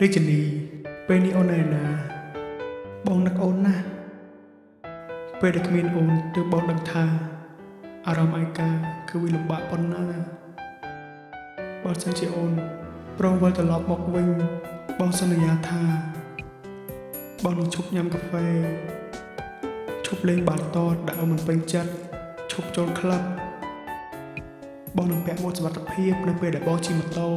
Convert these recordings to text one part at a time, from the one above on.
រាជនីពេលនេះអូននៅណាបងនឹកអូនណាស់ពេលដែលគ្មានអូនទើបបងដឹងថាអារម្មណ៍ឯកាគឺវាលំបាកប៉ុណ្ណាបើសិនជាអូនព្រមវិលត្រឡប់មកវិញបងសន្យាថាបងនឹងឈប់ញ៉ាំកាហ្វេឈប់លេងបាល់ទាត់ដែលអូនមិនពេញចិត្តឈប់ចូលក្លឹបបងនឹងពាក់ម៉ូតសុវត្ថិភាពនៅពេលដែលបងជិះម៉ូតូ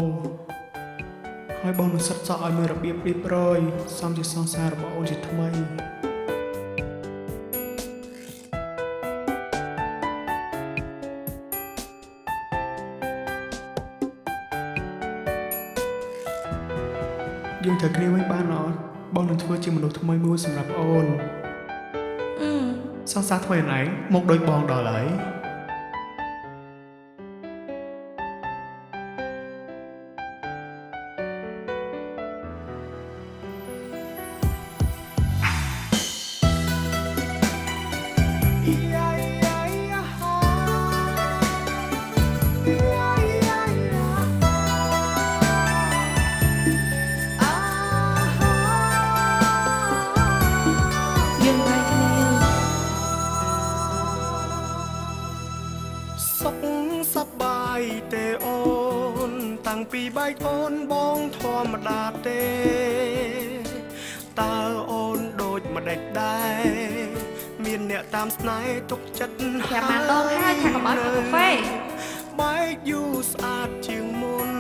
ហើយបងនឹងសិតសក់ឲ្យមានរបៀបរៀបរយសមជាសង្សាររបស់អូនជាថ្មីយើងត្រូវគ្នាវិញបានអត់បងនឹងធ្វើជាមនុស្សថ្មីមួយសម្រាប់អូនសង្សារថ្មីណែមកដូចបងដល់ហើយសប្បាយទេអូនតាំងពីបែកអូនបងធម្មតាទេតើអូនដូចម្ដេចដែរមានអ្នកតាមស្នេហ៍ទុកចិត្តប្រាប់បានដងហើយថាកុំអត់កាហ្វេបែកយូរស្អាតជាងមុន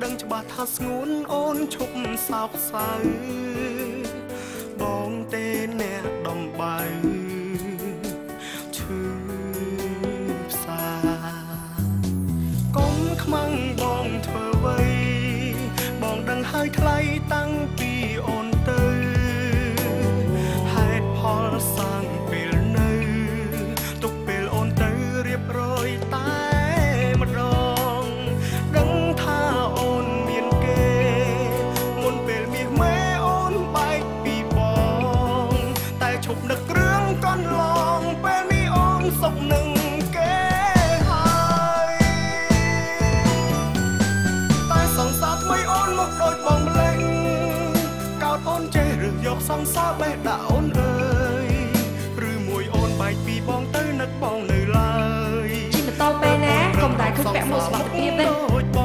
ដឹងច្បាស់ថាស្ងួនអូនឈប់សោកសៅបងទេអ្នកដំបៅខ្មាំងបងធ្វើអ្វីបងដឹងហើយថ្លៃតាំងពីអូនទៅហេតុផលសាងពេលនៅទុកពេលអូនទៅរៀបរយតែម្ដងដឹងថាអូនមានគេមុនពេលមាសមេអូនបែកពីបងតែឈប់នឹករឿងកន្លងពេលនេះអូនសុខនឹងដូចបងម្លេងកោតអូនចេះឬយកសង្សារបេះដាក់អូនអើយឬមួយអូនបែកពីបងទៅនឹកបងនៅឡើយជិះម៉ូតូពេលណាកុំតែឃើញពាក់មួកសុវត្ថិភាពទេដូចប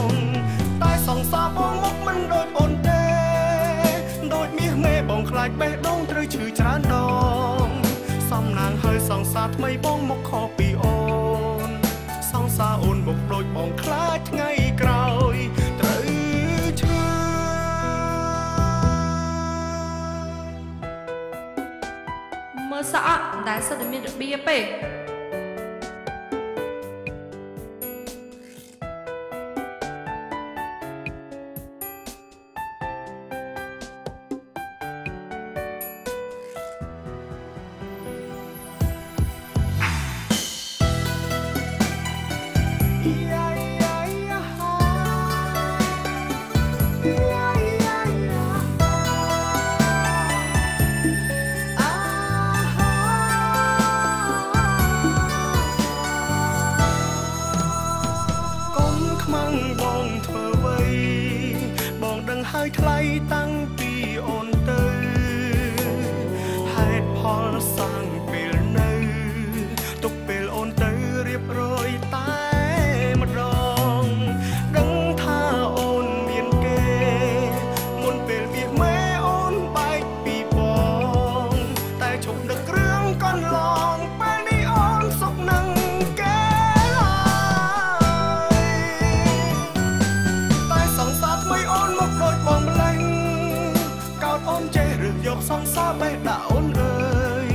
ងតែសង្សារបងមកមិនដូចអូនទេដូចមាសមេបងខ្លាចបេះដូងត្រូវឈឺច្រើនដងសំណាងហើយសង្សារថ្មីបងមកខុសពីអូនសង្សារអូនមកដូចបងខ្លាចថ្ងៃក្រោយមើលសក់តែសិតតែមានរបៀបទេបងធ្វើអ្វីបងដឹងហើយថ្លៃតាំងពីអូនទៅហេតុផលសាងពេលនៅទុកពេលអូនទៅរៀបរយតែម្ដងដឹងថាអូនមានគេមុនពេលមាសមេអូនបែកពីបងតែឈប់នឹករឿងកន្លងពេលនេះអូនសុខនឹងដូចបងម្លេងកោតអូនចេះឬយកសង្សារបេះដាក់អូនអើយ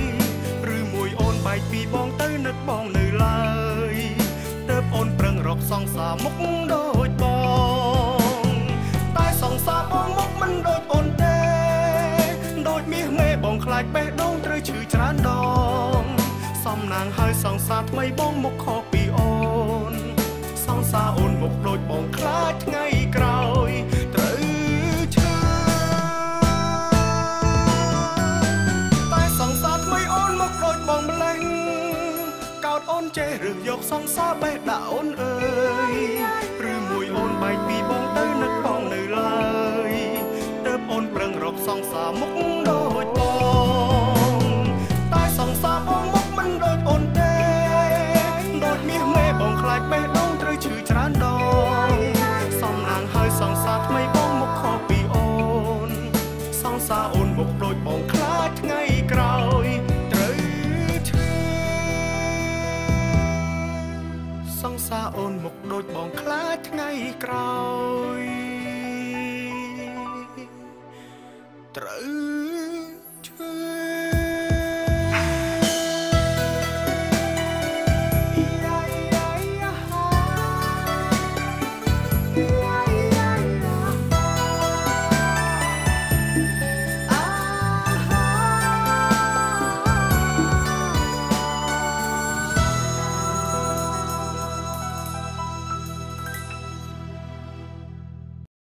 ឬមួយអូនបែកពីបងទៅនឹកបងនៅឡើយទើបអូនប្រឹងរកសង្សារមុខដូចបងតែសង្សារបងមុខមិនដូចអូនទេដូចមាសមេបងខ្លាចបេះដូងត្រូវឈឺច្រើនដងសំណាងហើយសង្សារថ្មីបងមុខខុសពីអូនសង្សារអូនមុខដូចបងខ្លាចថ្ងៃក្រោយបងម្លេងកោតអូនចេះឬយកសង្សារបេះដាក់អូនអើយឬមួយអូនបែកពីបងទៅនឹកបងនៅឡើ ក្រោ